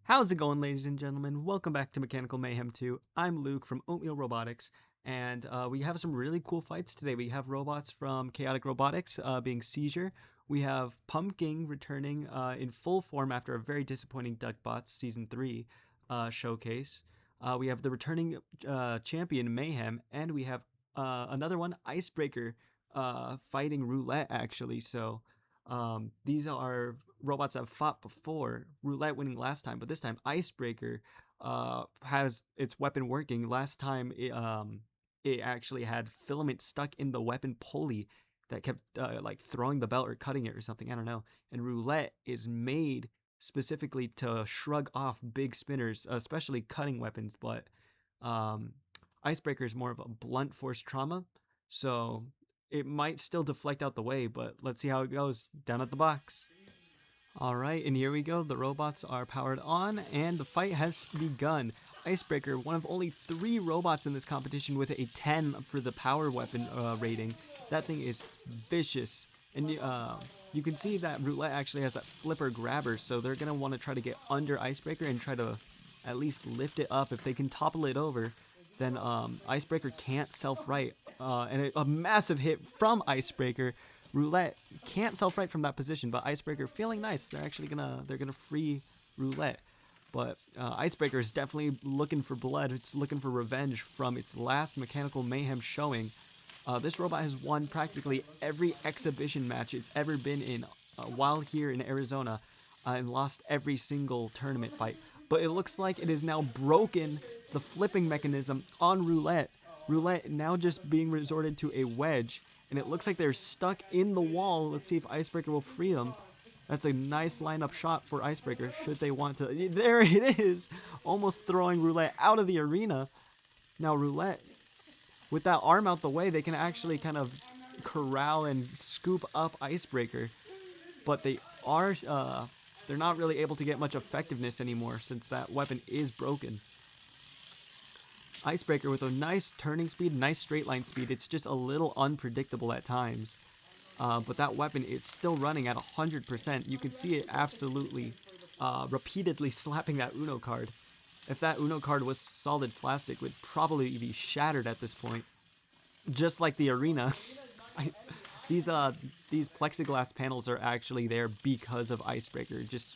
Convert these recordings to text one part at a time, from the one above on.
How's it going, ladies and gentlemen? Welcome back to Mechanical Mayhem 2. I'm Luke from Oatmeal Robotics, and we have some really cool fights today. We have robots from Chaotic Robotics being Seizure. We have Pumpkin returning in full form after a very disappointing Duckbots Season 3 showcase. We have the returning champion Mayhem, and we have another one, Icebreaker, fighting Roulette, actually. So these are robots that have fought before. Roulette winning last time, but this time Icebreaker has its weapon working. Last time it actually had filament stuck in the weapon pulley that kept like throwing the belt or cutting it or something. I don't know. And Roulette is made specifically to shrug off big spinners, especially cutting weapons. But um, Icebreaker is more of a blunt force trauma, so it might still deflect out the way. But let's see how it goes down at the box. All right, and here we go. The robots are powered on, and the fight has begun. Icebreaker, one of only 3 robots in this competition with a 10 for the power weapon rating. That thing is vicious. And you can see that Roulette actually has that flipper grabber, so they're going to want to try to get under Icebreaker and try to at least lift it up. If they can topple it over, then Icebreaker can't self-right. And a massive hit from Icebreaker. Roulette can't self-right from that position, but Icebreaker feeling nice. They're gonna free Roulette. But Icebreaker is definitely looking for blood. It's looking for revenge from its last Mechanical Mayhem showing. This robot has won practically every exhibition match it's ever been in while here in Arizona, and lost every single tournament fight. But it looks like it is now broken the flipping mechanism on Roulette. Roulette now just being resorted to a wedge, and it looks like they're stuck in the wall. Let's see if Icebreaker will free them. That's a nice lineup shot for Icebreaker, should they want to. There it is, almost throwing Roulette out of the arena. Now Roulette, with that arm out the way, they can actually kind of corral and scoop up Icebreaker, but they're not really able to get much effectiveness anymore since that weapon is broken. Icebreaker with a nice turning speed, nice straight line speed. It's just a little unpredictable at times. But that weapon is still running at 100%. You can see it absolutely repeatedly slapping that Uno card. If that Uno card was solid plastic, it would probably be shattered at this point. Just like the arena. These plexiglass panels are actually there because of Icebreaker. Just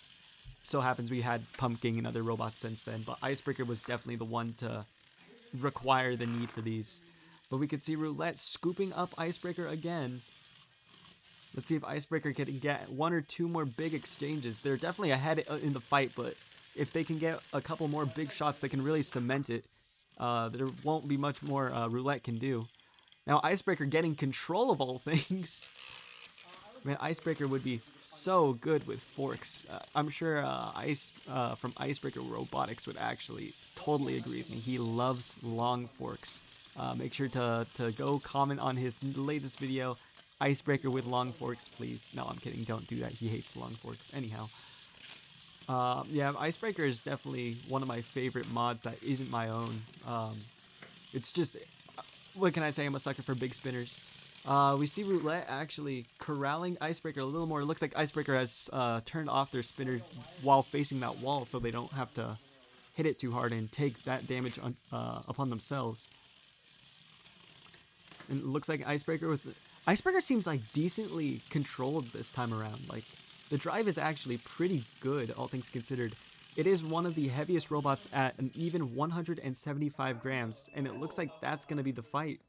so happens we had Pumpkin and other robots since then, but Icebreaker was definitely the one to require the need for these. But we could see Roulette scooping up Icebreaker again. Let's see if Icebreaker can get 1 or 2 more big exchanges. They're definitely ahead in the fight, but if they can get a couple more big shots, they can really cement it. There won't be much more Roulette can do. Now Icebreaker getting control of all things. Man, Icebreaker would be so good with forks. I'm sure Ice from Icebreaker Robotics would actually totally agree with me. He loves long forks. Make sure to go comment on his latest video, Icebreaker with long forks, please. No, I'm kidding. Don't do that. He hates long forks. Anyhow. Yeah, Icebreaker is definitely one of my favorite mods that isn't my own. It's just, what can I say? I'm a sucker for big spinners. We see Roulette actually corralling Icebreaker a little more. It looks like Icebreaker has turned off their spinner while facing that wall, so they don't have to hit it too hard and take that damage upon themselves. And it looks like Icebreaker seems like decently controlled this time around. Like, the drive is actually pretty good, all things considered. It is one of the heaviest robots at an even 175 grams, and it looks like that's going to be the fight.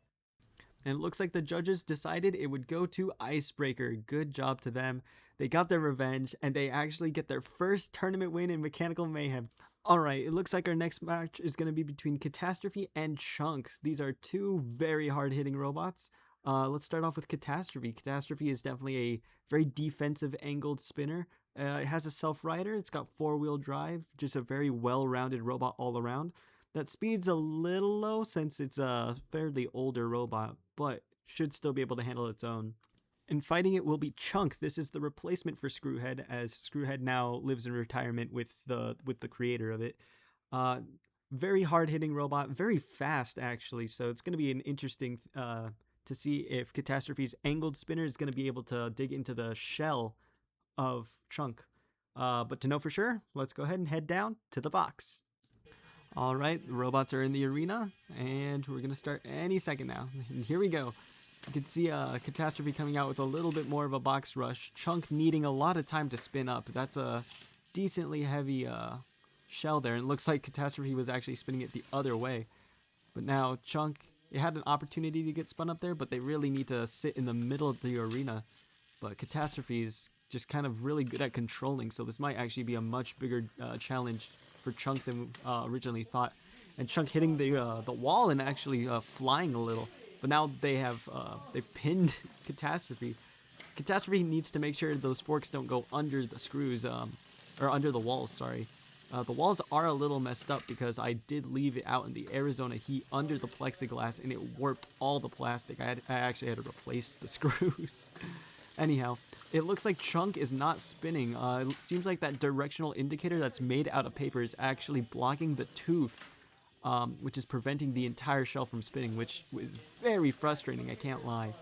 And it looks like the judges decided it would go to Icebreaker. Good job to them. They got their revenge, and they actually get their first tournament win in Mechanical Mayhem. Alright, it looks like our next match is going to be between Catastrophe and Chunks. These are 2 very hard-hitting robots. Let's start off with Catastrophe. Catastrophe is definitely a very defensive angled spinner. It has a self-rider. It's got 4-wheel drive. Just a very well-rounded robot all around. That speed's a little low since it's a fairly older robot, but should still be able to handle its own. And fighting it will be Chunk. This is the replacement for Screwhead, as Screwhead now lives in retirement with the creator of it. Very hard-hitting robot, very fast actually, so it's going to be an interesting to see if Catastrophe's angled spinner is going to be able to dig into the shell of Chunk. But to know for sure, let's go ahead and head down to the box. All right, the robots are in the arena, and we're gonna start any second now. And here we go. You can see Catastrophe coming out with a little bit more of a box rush. Chunk needing a lot of time to spin up. That's a decently heavy shell there. And it looks like Catastrophe was actually spinning it the other way. But now Chunk, it had an opportunity to get spun up there, but they really need to sit in the middle of the arena. But Catastrophe is just kind of really good at controlling, so this might actually be a much bigger challenge for Chunk than originally thought. And Chunk hitting the wall and actually flying a little. But now they pinned Catastrophe. Catastrophe needs to make sure those forks don't go under the screws, or under the walls, sorry. The walls are a little messed up because I did leave it out in the Arizona heat under the plexiglass and it warped all the plastic. I actually had to replace the screws. Anyhow, it looks like Chunk is not spinning. It seems like that directional indicator that's made out of paper is actually blocking the tooth, which is preventing the entire shell from spinning, which was very frustrating, I can't lie.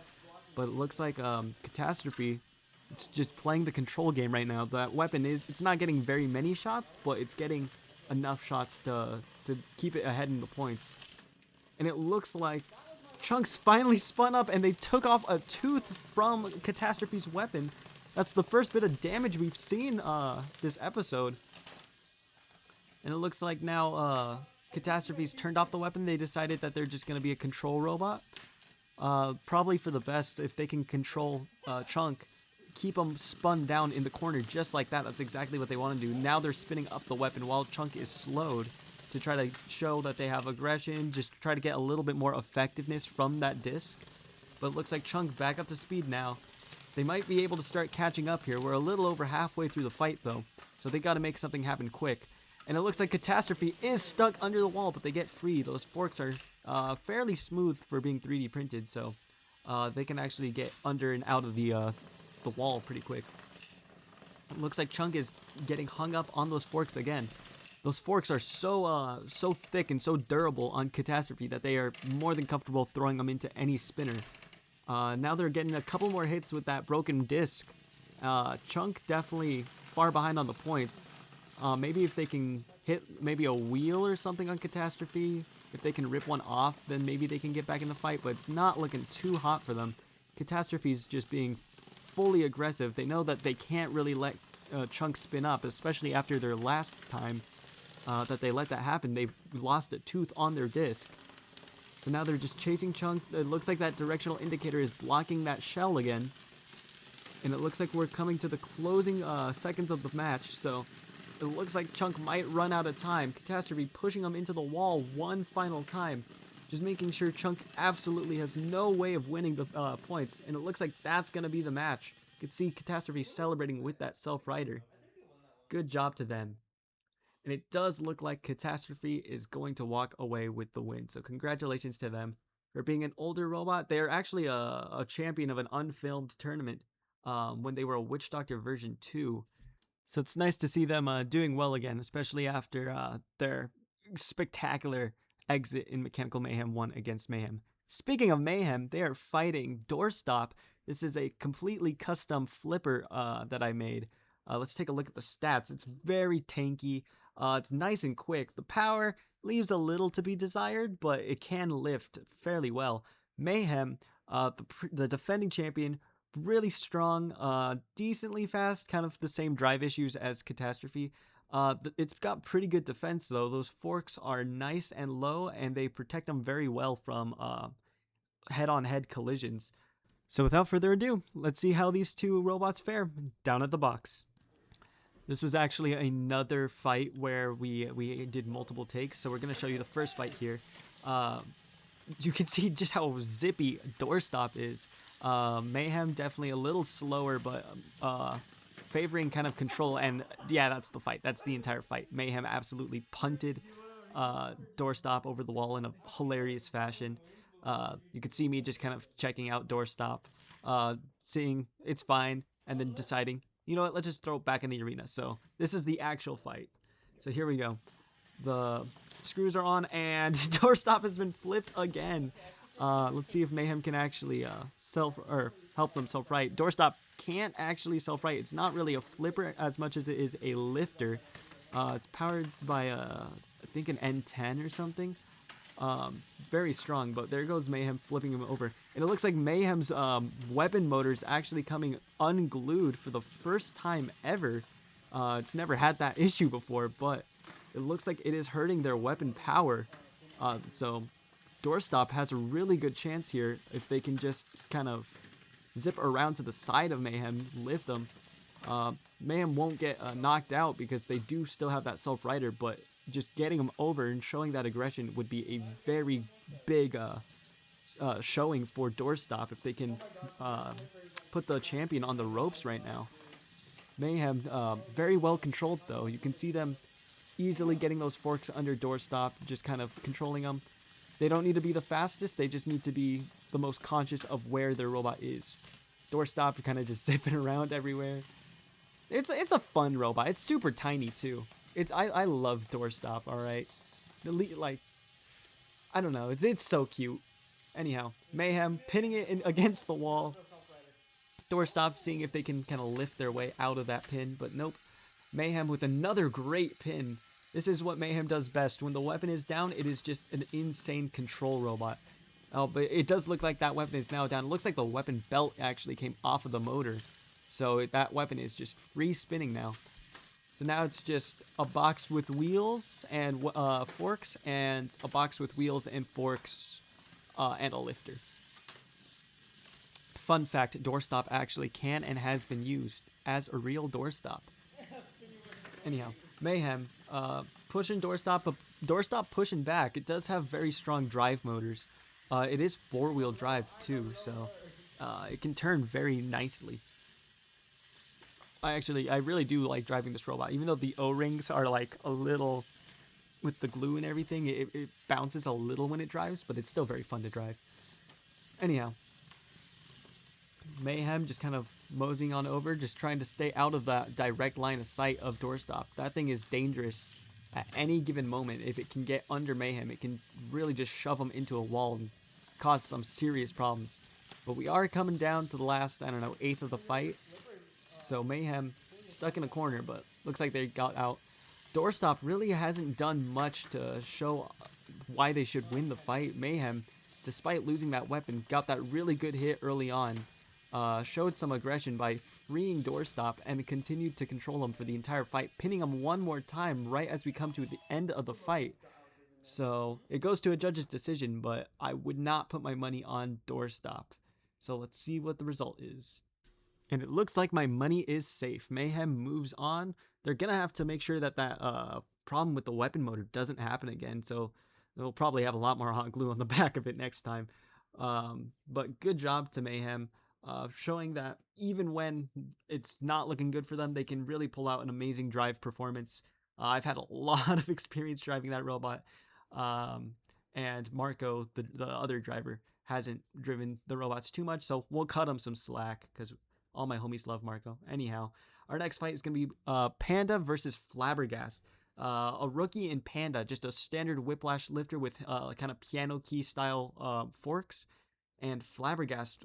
But it looks like Catastrophe, it's just playing the control game right now. That weapon it's not getting very many shots, but it's getting enough shots to keep it ahead in the points. And it looks like Chunks finally spun up and they took off a tooth from Catastrophe's weapon. That's the first bit of damage we've seen this episode. And it looks like now Catastrophe's turned off the weapon. They decided that they're just going to be a control robot. Probably for the best if they can control Chunk. Keep them spun down in the corner just like that. That's exactly what they want to do. Now they're spinning up the weapon while Chunk is slowed to try to show that they have aggression, just try to get a little bit more effectiveness from that disc. But it looks like Chunk's back up to speed now. They might be able to start catching up here. We're a little over halfway through the fight though, so they got to make something happen quick. And it looks like Catastrophe is stuck under the wall, but they get free. Those forks are fairly smooth for being 3D printed, so they can actually get under and out of the wall pretty quick. It looks like Chunk is getting hung up on those forks again. Those forks are so thick and so durable on Catastrophe that they are more than comfortable throwing them into any spinner. Now they're getting a couple more hits with that broken disc. Chunk definitely far behind on the points. Maybe if they can hit maybe a wheel or something on Catastrophe, if they can rip one off, then maybe they can get back in the fight, but it's not looking too hot for them. Catastrophe's just being fully aggressive. They know that they can't really let Chunk spin up, especially after their last time that they let that happen. They lost a tooth on their disc. So now they're just chasing Chunk. It looks like that directional indicator is blocking that shell again. And it looks like we're coming to the closing seconds of the match. So it looks like Chunk might run out of time. Catastrophe pushing him into the wall one final time. Just making sure Chunk absolutely has no way of winning the points. And it looks like that's going to be the match. You can see Catastrophe celebrating with that self-rider. Good job to them. And it does look like Catastrophe is going to walk away with the win. So congratulations to them. For being an older robot, they are actually a champion of an unfilmed tournament when they were a Witch Doctor version 2. So it's nice to see them doing well again, especially after their spectacular exit in Mechanical Mayhem 1 against Mayhem. Speaking of Mayhem, they are fighting Doorstop. This is a completely custom flipper that I made. Let's take a look at the stats. It's very tanky. It's nice and quick. The power leaves a little to be desired, but it can lift fairly well. Mayhem, the defending champion, really strong, decently fast, kind of the same drive issues as Catastrophe. It's got pretty good defense though. Those forks are nice and low, and they protect them very well from head-on-head collisions. So without further ado, let's see how these two robots fare down at the box. This was actually another fight where we did multiple takes, so we're going to show you the first fight here. You can see just how zippy Doorstop is. Mayhem definitely a little slower, but favoring kind of control, and yeah, that's the fight. That's the entire fight. Mayhem absolutely punted Doorstop over the wall in a hilarious fashion. You could see me just kind of checking out Doorstop, seeing it's fine, and then deciding, you know what, let's just throw it back in the arena. So this is the actual fight. So here we go. The screws are on, and Doorstop has been flipped again. Let's see if Mayhem can actually help them self-right. Doorstop can't actually self-right. It's not really a flipper as much as it is a lifter. It's powered by I think an N10 or something. Very strong, but there goes Mayhem flipping him over. And it looks like Mayhem's weapon motor is actually coming unglued for the first time ever. It's never had that issue before, but it looks like it is hurting their weapon power. So Doorstop has a really good chance here if they can just kind of zip around to the side of Mayhem, lift them. Mayhem won't get knocked out because they do still have that self-rider, but just getting them over and showing that aggression would be a very big showing for Doorstop if they can put the champion on the ropes right now. Mayhem, very well controlled though. You can see them easily getting those forks under Doorstop, just kind of controlling them. They don't need to be the fastest, they just need to be the most conscious of where their robot is. Doorstop kind of just zipping around everywhere. It's a fun robot. It's super tiny too. I love Doorstop, alright. Like, I don't know, it's so cute. Anyhow, Mayhem pinning it in against the wall. Doorstop seeing if they can kind of lift their way out of that pin, but nope. Mayhem with another great pin. This is what Mayhem does best. When the weapon is down, it is just an insane control robot. Oh, but it does look like that weapon is now down. It looks like the weapon belt actually came off of the motor. So that weapon is just free spinning now. So now it's just a box with wheels and forks, and a box with wheels and forks and a lifter. Fun fact, Doorstop actually can and has been used as a real doorstop. Anyhow, Mayhem pushing Doorstop, but Doorstop pushing back. It does have very strong drive motors. It is four-wheel drive too, so it can turn very nicely. I really do like driving this robot. Even though the O-rings are like a little, with the glue and everything, it bounces a little when it drives, but it's still very fun to drive. Anyhow, Mayhem just kind of moseying on over, just trying to stay out of that direct line of sight of Doorstop. That thing is dangerous at any given moment. If it can get under Mayhem, it can really just shove him into a wall and cause some serious problems. But we are coming down to the last, I don't know, eighth of the fight. So Mayhem stuck in a corner, but looks like they got out. Doorstop really hasn't done much to show why they should win the fight. Mayhem, despite losing that weapon, got that really good hit early on. Showed some aggression by freeing Doorstop and continued to control him for the entire fight, pinning him one more time right as we come to the end of the fight. So it goes to a judge's decision, but I would not put my money on Doorstop. So let's see what the result is. And it looks like my money is safe. Mayhem moves on. They're going to have to make sure that problem with the weapon motor doesn't happen again. So they'll probably have a lot more hot glue on the back of it next time. But good job to Mayhem. Showing that even when it's not looking good for them, they can really pull out an amazing drive performance. I've had a lot of experience driving that robot. And Marco, the other driver, hasn't driven the robots too much. So we'll cut him some slack because all my homies love Marco. Anyhow, our next fight is going to be Panda versus Flabbergast. A rookie in Panda, just a standard whiplash lifter with kind of piano key style forks. And Flabbergast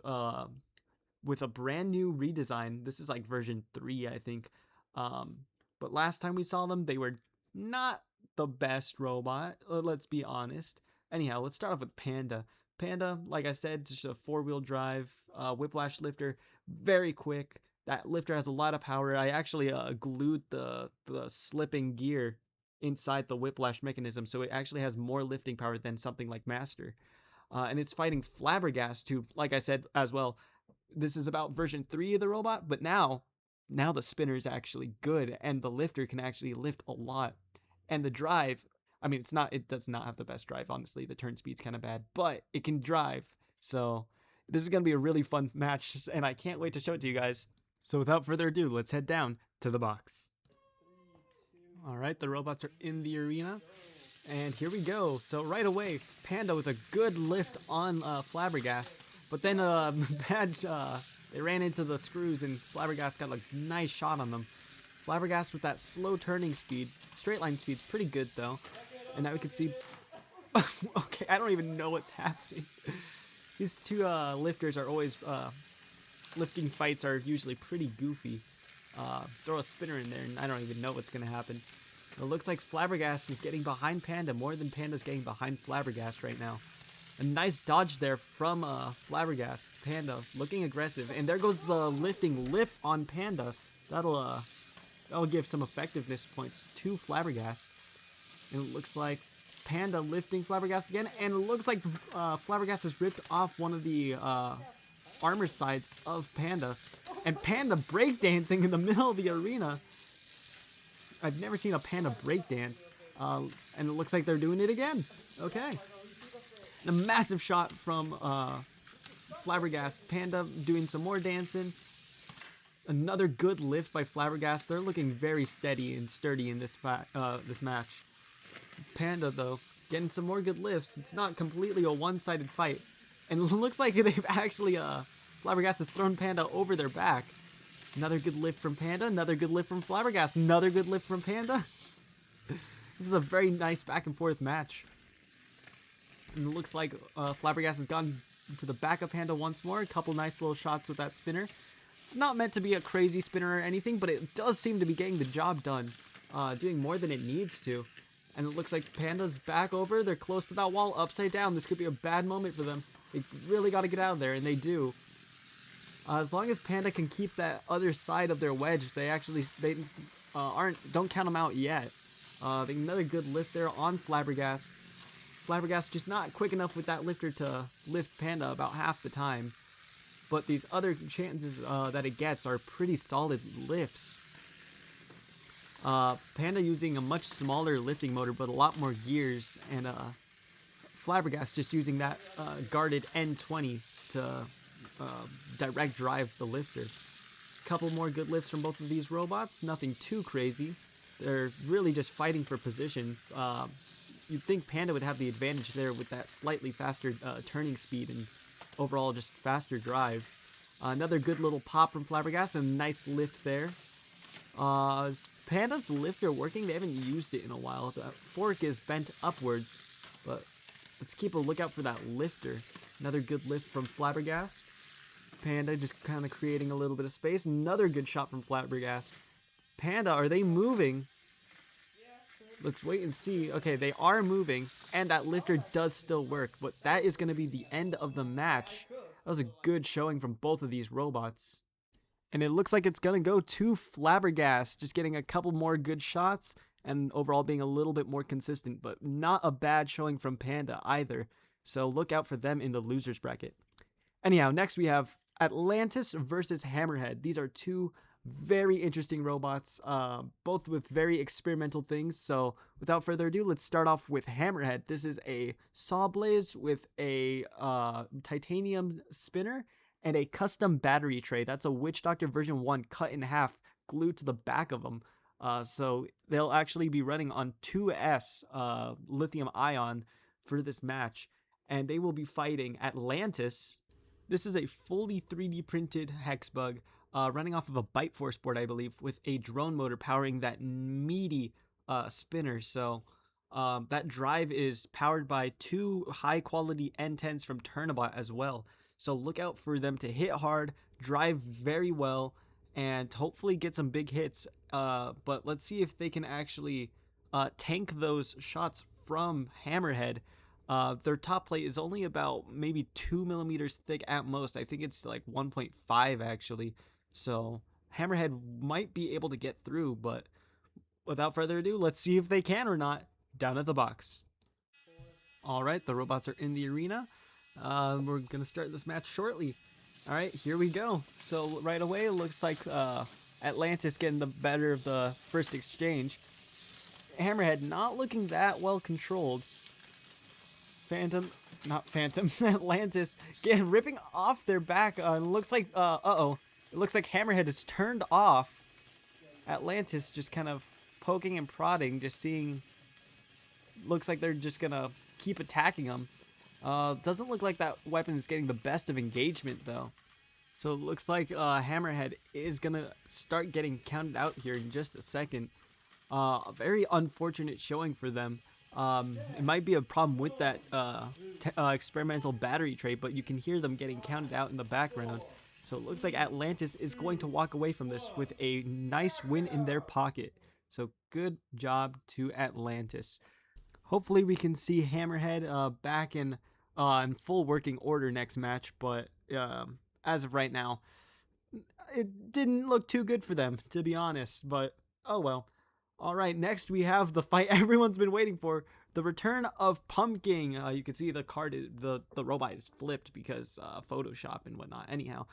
with a brand new redesign. This is like version 3, I think. But last time we saw them, they were not the best robot. Let's be honest. Anyhow, let's start off with Panda. Panda, like I said, just a four-wheel drive whiplash lifter. Very quick. That lifter has a lot of power. I actually glued the slipping gear inside the whiplash mechanism, so it actually has more lifting power than something like Master. And it's fighting Flabbergast, who, like I said as well, this is about version 3 of the robot, but now the spinner is actually good, and the lifter can actually lift a lot. And the drive, I mean, it does not have the best drive, honestly. The turn speed's kind of bad, but it can drive. So this is going to be a really fun match, and I can't wait to show it to you guys. So without further ado, let's head down to the box. All right, the robots are in the arena, and here we go. So right away, Panda with a good lift on Flabbergast, but then they ran into the screws, and Flabbergast got a nice shot on them. Flabbergast with that slow turning speed, straight line speed's pretty good though. And now we can see, okay, I don't even know what's happening. These two lifters are always lifting fights are usually pretty goofy. Throw a spinner in there and I don't even know what's going to happen. It looks like Flabbergast is getting behind Panda more than Panda's getting behind Flabbergast right now. A nice dodge there from Flabbergast. Panda looking aggressive. And there goes the lifting lip on Panda. That'll give some effectiveness points to Flabbergast. And it looks like Panda lifting Flabbergast again. And it looks like Flabbergast has ripped off one of the armor sides of Panda. And Panda breakdancing in the middle of the arena. I've never seen a Panda breakdance. And it looks like they're doing it again. Okay. And a massive shot from Flabbergast. Panda doing some more dancing. Another good lift by Flabbergast. They're looking very steady and sturdy in this match. Panda, though, getting some more good lifts. It's not completely a one-sided fight. And it looks like they've actually, Flabbergast has thrown Panda over their back. Another good lift from Panda. Another good lift from Flabbergast. Another good lift from Panda. This is a very nice back-and-forth match. And it looks like Flabbergast has gone to the back of Panda once more. A couple nice little shots with that spinner. It's not meant to be a crazy spinner or anything, but it does seem to be getting the job done. Doing more than it needs to. And it looks like Panda's back over. They're close to that wall, upside down. This could be a bad moment for them. They really got to get out of there, and they do. As long as Panda can keep that other side of their wedge, don't count them out yet. Another good lift there on Flabbergast. Flabbergast just not quick enough with that lifter to lift Panda about half the time. But these other chances that it gets are pretty solid lifts. Panda using a much smaller lifting motor, but a lot more gears, and Flabbergast just using that guarded N20 to direct drive the lifter. Couple more good lifts from both of these robots, nothing too crazy. They're really just fighting for position. You'd think Panda would have the advantage there with that slightly faster turning speed and overall just faster drive. Another good little pop from Flabbergast and a nice lift there. Is Panda's lifter working? They haven't used it in a while. The fork is bent upwards, but let's keep a lookout for that lifter. Another good lift from Flabbergast. Panda just kind of creating a little bit of space. Another good shot from Flabbergast. Panda, are they moving? Let's wait and see. Okay, they are moving, and that lifter does still work, but that is going to be the end of the match. That was a good showing from both of these robots. And it looks like it's going to go to Flabbergast, just getting a couple more good shots and overall being a little bit more consistent, but not a bad showing from Panda either. So look out for them in the losers bracket. Anyhow, next we have Atlantis versus Hammerhead. These are two very interesting robots, both with very experimental things. So without further ado, let's start off with Hammerhead. This is a saw blaze with a titanium spinner and a custom battery tray. That's a Witch Doctor version 1 cut in half, glued to the back of them. So they'll actually be running on 2S lithium ion for this match. And they will be fighting Atlantis. This is a fully 3D printed hex bug running off of a Byte Force board, I believe, with a drone motor powering that meaty spinner. So that drive is powered by two high quality N10s from Turnabot as well. So look out for them to hit hard, drive very well, and hopefully get some big hits. But let's see if they can actually tank those shots from Hammerhead. Their top plate is only about maybe 2 millimeters thick at most. I think it's like 1.5 actually. So Hammerhead might be able to get through, but without further ado, let's see if they can or not down at the box. All right, the robots are in the arena. We're going to start this match shortly. All right, here we go. So right away, it looks like Atlantis getting the better of the first exchange. Hammerhead not looking that well controlled. Atlantis ripping off their back. It looks like, it looks like Hammerhead is turned off. Atlantis just kind of poking and prodding, just seeing. Looks like they're just gonna keep attacking him. Doesn't look like that weapon is getting the best of engagement though. So it looks like Hammerhead is gonna start getting counted out here in just a second. A very unfortunate showing for them. It might be a problem with that experimental battery tray, but you can hear them getting counted out in the background. So it looks like Atlantis is going to walk away from this with a nice win in their pocket. So good job to Atlantis. Hopefully we can see Hammerhead back in full working order next match, but as of right now, it didn't look too good for them, to be honest, but oh well. All right, next we have the fight everyone's been waiting for, the return of Pumpkin. You can see the card, the robot is flipped because Photoshop and whatnot. Anyhow,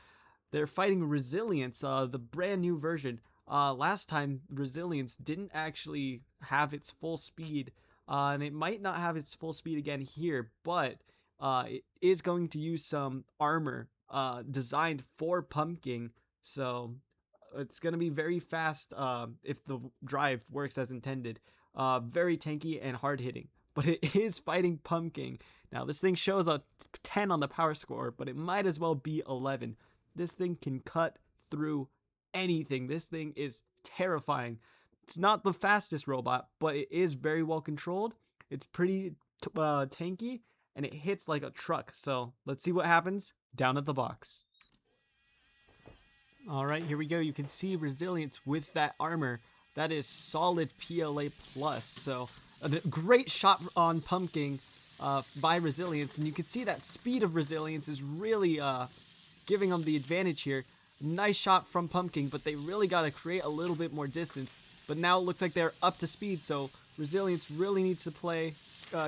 they're fighting Resilience, the brand new version. Last time, Resilience didn't actually have its full speed, and it might not have its full speed again here, but it is going to use some armor designed for Pumpkin, so it's going to be very fast if the drive works as intended. Very tanky and hard hitting, but it is fighting Pumpkin. Now, this thing shows a 10 on the power score, but it might as well be 11. This thing can cut through anything. This thing is terrifying. It's not the fastest robot, but it is very well controlled. It's pretty tanky, and it hits like a truck. So let's see what happens down at the box. All right, here we go. You can see Resilience with that armor. That is solid PLA plus. So a great shot on Pumpkin by Resilience, and you can see that speed of Resilience is really giving them the advantage here. Nice shot from Pumpkin, but they really got to create a little bit more distance. But now it looks like they're up to speed, so Resilience really needs to play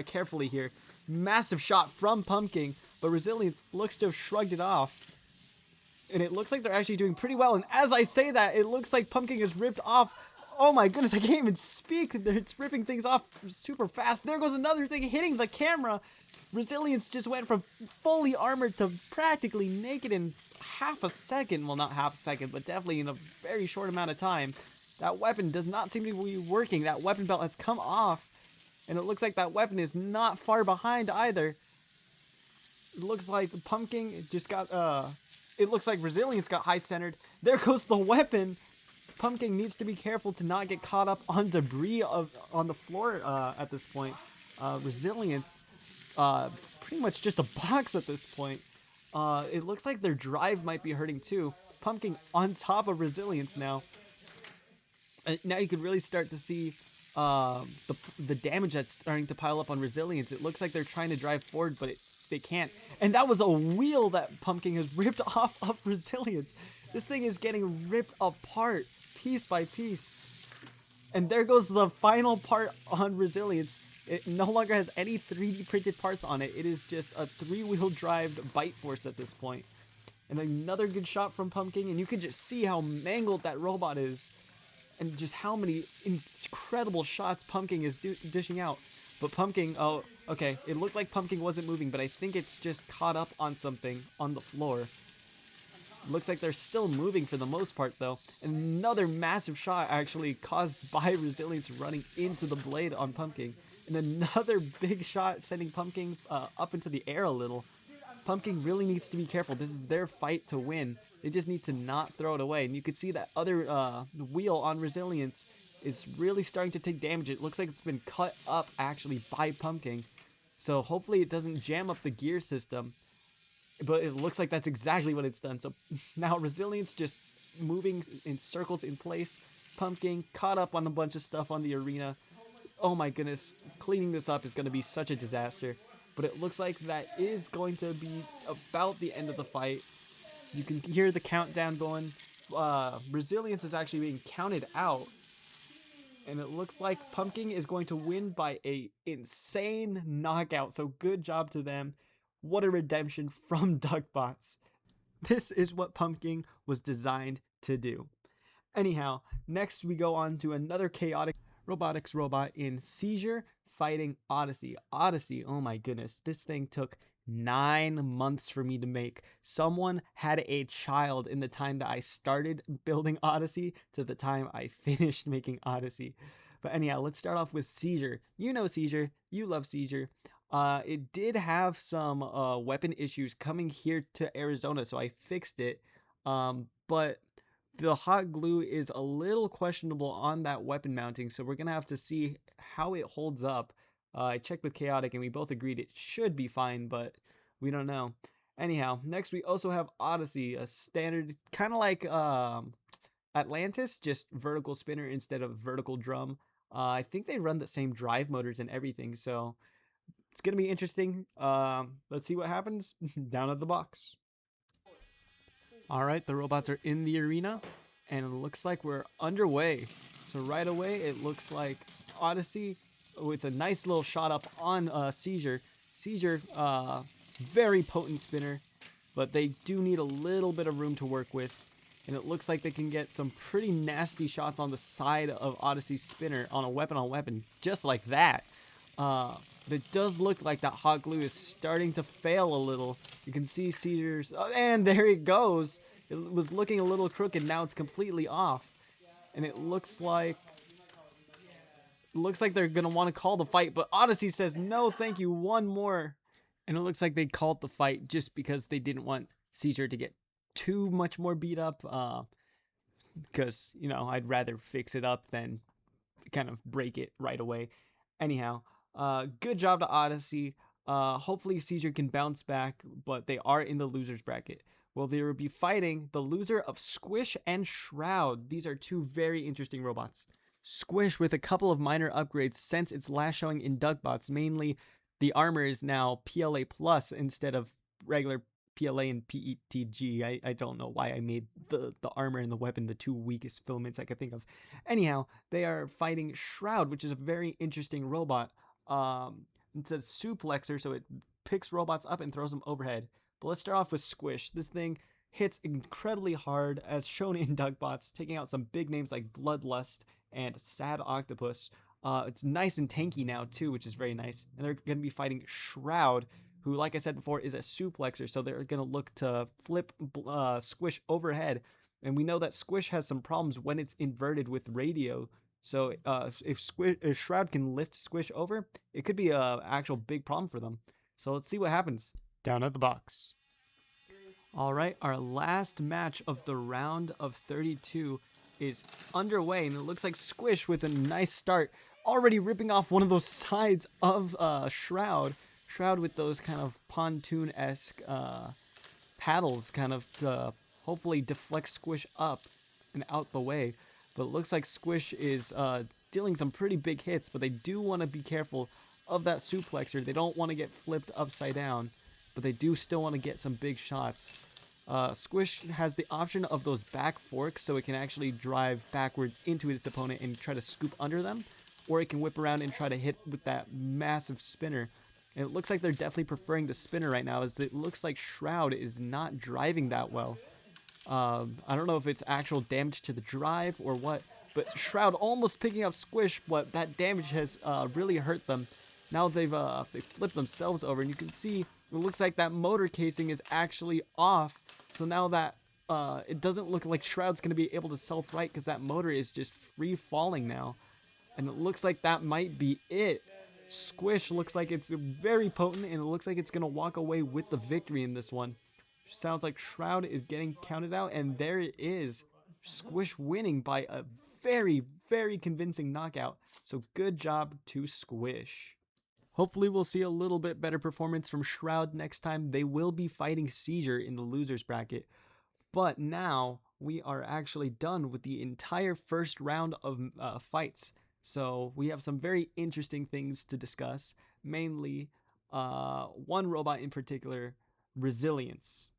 carefully here. Massive shot from Pumpkin, but Resilience looks to have shrugged it off. And it looks like they're actually doing pretty well. And as I say that, it looks like Pumpkin is ripped off. Oh my goodness, I can't even speak. It's ripping things off super fast. There goes another thing hitting the camera. Resilience just went from fully armored to practically naked in half a second. Well, not half a second, but definitely in a very short amount of time. That weapon does not seem to be working. That weapon belt has come off. And it looks like that weapon is not far behind either. It looks like Pumpkin just got... It looks like Resilience got high-centered. There goes the weapon. Pumpkin needs to be careful to not get caught up on debris on the floor at this point. Resilience is pretty much just a box at this point. It looks like their drive might be hurting too. Pumpkin on top of Resilience now. And now you can really start to see the damage that's starting to pile up on Resilience. It looks like they're trying to drive forward, but they can't. And that was a wheel that Pumpkin has ripped off of Resilience. This thing is getting ripped apart piece by piece. And there goes the final part on Resilience. It no longer has any 3D printed parts on it. It is just a 3-wheel drive bite force at this point. And another good shot from Pumpkin. And you can just see how mangled that robot is. And just how many incredible shots Pumpkin is dishing out. But Pumpkin, oh, okay, it looked like Pumpkin wasn't moving, but I think it's just caught up on something on the floor. Looks like they're still moving for the most part, though. Another massive shot actually caused by Resilience running into the blade on Pumpkin. And another big shot sending Pumpkin up into the air a little. Pumpkin really needs to be careful. This is their fight to win. They just need to not throw it away. And you can see that other wheel on Resilience is really starting to take damage. It looks like it's been cut up actually by Pumpkin. So hopefully it doesn't jam up the gear system. But it looks like that's exactly what it's done. So now Resilience just moving in circles in place. Pumpkin caught up on a bunch of stuff on the arena. Oh my goodness. Cleaning this up is going to be such a disaster. But it looks like that is going to be about the end of the fight. You can hear the countdown going. Resilience is actually being counted out. And it looks like Pumpkin is going to win by a insane knockout. So good job to them. What a redemption from Duckbots. This is what Pumpkin was designed to do. Anyhow, next we go on to another chaotic robotics robot in Seizure fighting Odyssey. Odyssey, oh my goodness. This thing took 9 months for me to make. Someone had a child in the time that I started building Odyssey to the time I finished making Odyssey. But anyhow, let's start off with Seizure. You know Seizure. You love Seizure. It did have some weapon issues coming here to Arizona, so I fixed it. But the hot glue is a little questionable on that weapon mounting, so we're going to have to see how it holds up. I checked with Chaotic and we both agreed it should be fine, but we don't know. Anyhow, next we also have Odyssey, a standard kind of like Atlantis, just vertical spinner instead of vertical drum. I think they run the same drive motors and everything, so it's gonna be interesting. Let's see what happens down at the box. All right, the robots are in the arena, and it looks like we're underway. So right away, it looks like Odyssey with a nice little shot up on Seizure. Seizure, very potent spinner, but they do need a little bit of room to work with. And it looks like they can get some pretty nasty shots on the side of Odyssey's spinner on weapon, just like that. But it does look like that hot glue is starting to fail a little. You can see Seizure's, and there it goes. It was looking a little crooked, now it's completely off. And it looks like they're gonna want to call the fight, but Odyssey says no, thank you, one more. And it looks like they called the fight just because they didn't want Seizure to get too much more beat up. Because I'd rather fix it up than kind of break it right away. Anyhow, good job to Odyssey. Hopefully Seizure can bounce back, but they are in the losers bracket. Well, they will be fighting the loser of Squish and Shroud. These are two very interesting robots. Squish, with a couple of minor upgrades since its last showing in Dugbots, mainly the armor is now PLA plus instead of regular PLA and PETG. I don't know why I made the armor and the weapon the two weakest filaments I could think of. Anyhow, they are fighting Shroud, which is a very interesting robot. It's a suplexer, so it picks robots up and throws them overhead. But let's start off with Squish. This thing hits incredibly hard, as shown in Dugbots, taking out some big names like Bloodlust and Sad Octopus. It's nice and tanky now too, which is very nice. And they're going to be fighting Shroud, who, like I said before, is a suplexer, so they're going to look to flip Squish overhead. And we know that Squish has some problems when it's inverted with radio. So if Shroud can lift Squish over, it could be an actual big problem for them. So let's see what happens down at the box. All right, our last match of the round of 32 is underway, and it looks like Squish, with a nice start, already ripping off one of those sides of Shroud. Shroud with those kind of pontoon-esque paddles, kind of to hopefully deflect Squish up and out the way. But it looks like Squish is dealing some pretty big hits, but they do want to be careful of that suplexer. They don't want to get flipped upside down, but they do still want to get some big shots. Squish has the option of those back forks, so it can actually drive backwards into its opponent and try to scoop under them, or it can whip around and try to hit with that massive spinner. And it looks like they're definitely preferring the spinner right now, as it looks like Shroud is not driving that well. I don't know if it's actual damage to the drive or what, but Shroud almost picking up Squish, but that damage has really hurt them. Now they've flipped themselves over, and you can see it looks like that motor casing is actually off. So now that it doesn't look like Shroud's going to be able to self-right, because that motor is just free falling now. And it looks like that might be it. Squish looks like it's very potent, and it looks like it's going to walk away with the victory in this one. Sounds like Shroud is getting counted out, and there it is. Squish winning by a very, very convincing knockout. So good job to Squish. Hopefully we'll see a little bit better performance from Shroud next time. They will be fighting Seizure in the losers bracket. But now we are actually done with the entire first round of fights. So we have some very interesting things to discuss. Mainly one robot in particular, Resilience.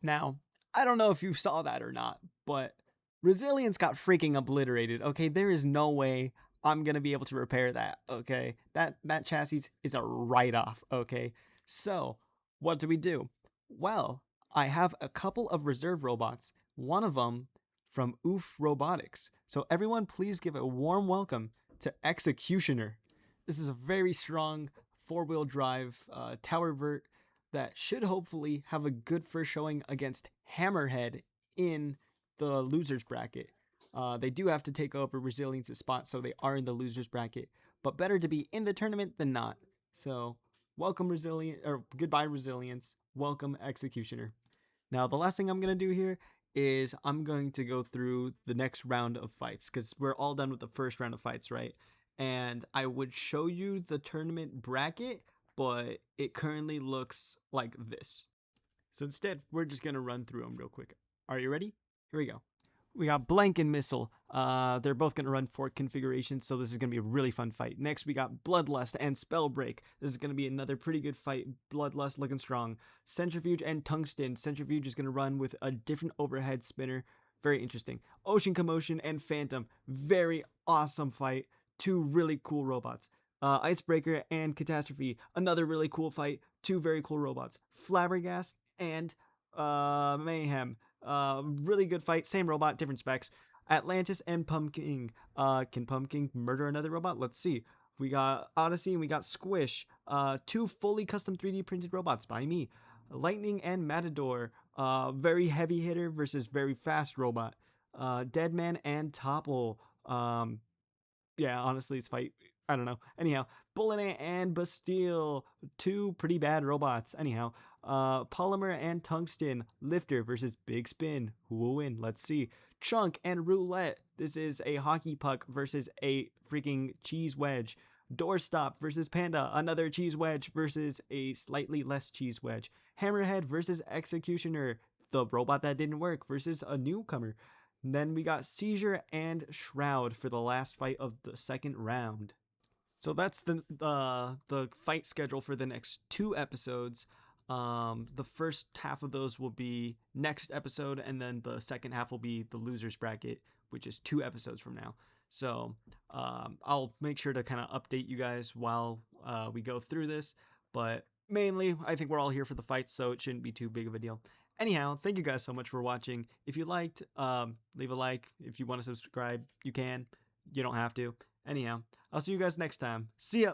Now, I don't know if you saw that or not, but Resilience got freaking obliterated, okay? There is no way I'm going to be able to repair that, okay? That chassis is a write-off, okay? So, what do? Well, I have a couple of reserve robots, one of them from Oof Robotics. So everyone please give a warm welcome to Executioner. This is a very strong four-wheel drive tower vert that should hopefully have a good first showing against Hammerhead in the losers bracket. They do have to take over Resilience's spot, so they are in the losers bracket. But better to be in the tournament than not. So welcome goodbye Resilience. Welcome Executioner. Now the last thing I'm gonna do here is I'm going to go through the next round of fights, because we're all done with the first round of fights, right? And I would show you the tournament bracket, but it currently looks like this. So instead, we're just going to run through them real quick. Are you ready? Here we go. We got Blank and Missile. They're both going to run fork configurations, so this is going to be a really fun fight. Next, we got Bloodlust and Spellbreak. This is going to be another pretty good fight. Bloodlust looking strong. Centrifuge and Tungsten. Centrifuge is going to run with a different overhead spinner. Very interesting. Ocean Commotion and Phantom. Very awesome fight. Two really cool robots. Icebreaker and Catastrophe. Another really cool fight. Two very cool robots. Flabbergast and Mayhem. Really good fight. Same robot, different specs. Atlantis and Pumpkin. Can Pumpkin murder another robot? Let's see. We got Odyssey and we got Squish. Two fully custom 3D printed robots by me. Lightning and Matador. Very heavy hitter versus very fast robot. Deadman and Topple. Yeah, honestly, this fight, I don't know. Anyhow, Bullet and Bastille, two pretty bad robots. Anyhow, Polymer and Tungsten, Lifter versus Big Spin. Who will win? Let's see. Chunk and Roulette. This is a hockey puck versus a freaking cheese wedge. Doorstop versus Panda, another cheese wedge versus a slightly less cheese wedge. Hammerhead versus Executioner, the robot that didn't work versus a newcomer. And then we got Seizure and Shroud for the last fight of the second round. So that's the fight schedule for the next 2 episodes. The first half of those will be next episode, and then the second half will be the losers bracket, which is 2 episodes from now. So I'll make sure to kind of update you guys while we go through this. But mainly, I think we're all here for the fights, so it shouldn't be too big of a deal. Anyhow, thank you guys so much for watching. If you liked, leave a like. If you want to subscribe, you can. You don't have to. Anyhow, I'll see you guys next time. See ya!